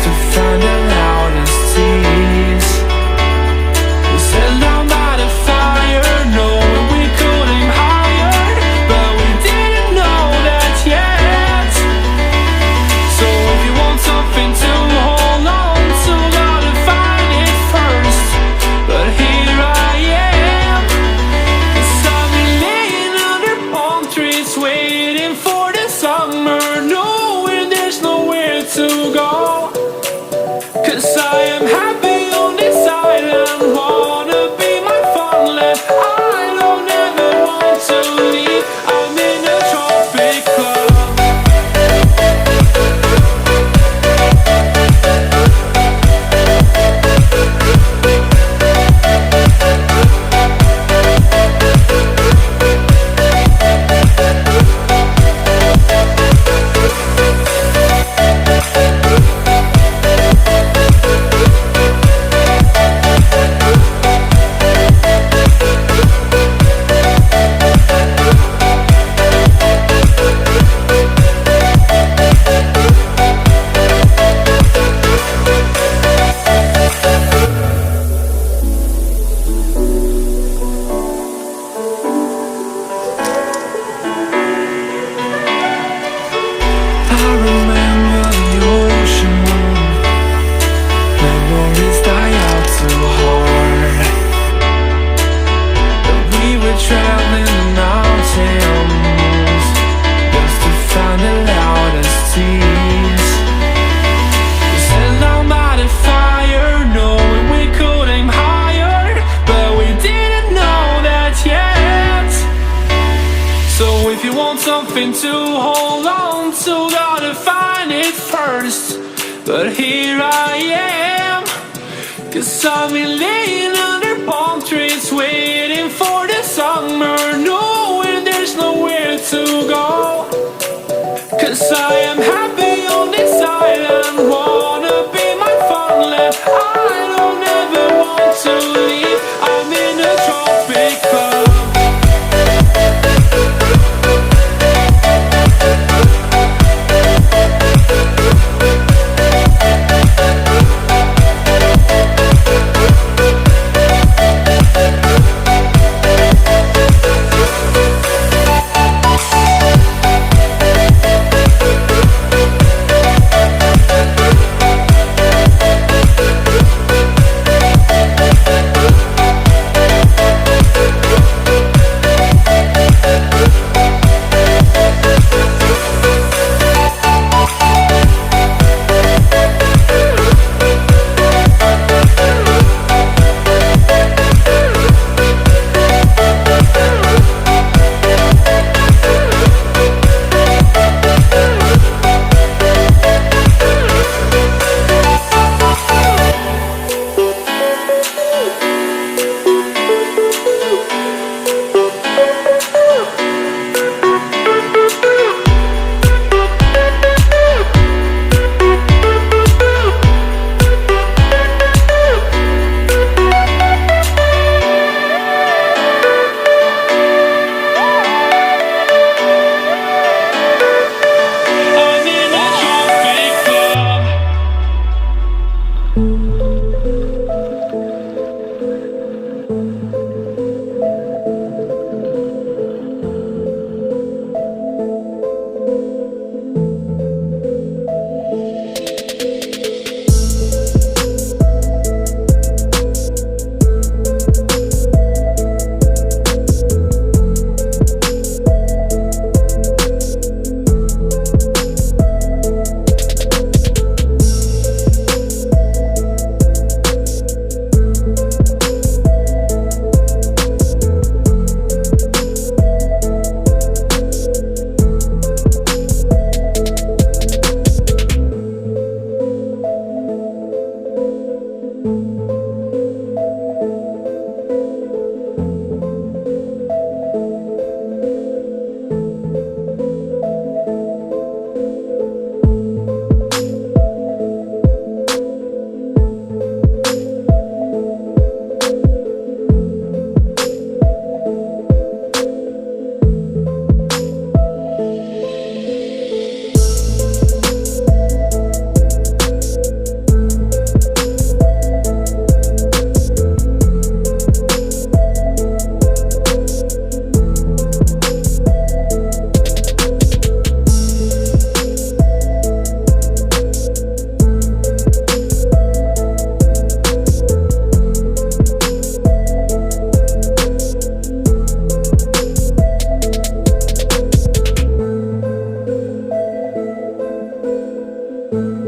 to find the loudest tease. We said down by the fire, knowing we could aim higher, but we didn't know that yet. So if you want something to hold on to, gotta find it first. But here I am, 'cause I've been laying under palm trees, waiting for the summer, knowing there's nowhere to go. 'Cause I am happy on this island, wanna be my farmland. I don't ever want to leave, I'm in a tropic club. I remember the ocean moon, memories die out too hard. But we were traveling the mountains just to find the loudest tease. We sat down by the fire, knowing we could aim higher, but we didn't know that yet. So if you want something to hold on to, gotta find it first. But here I am, 'cause I've been laying under palm trees, waiting for the summer, knowing there's nowhere to go. 'Cause I am happy on this island, wanna be my farmland. I don't ever want to leave, I'm in a tropic club. you.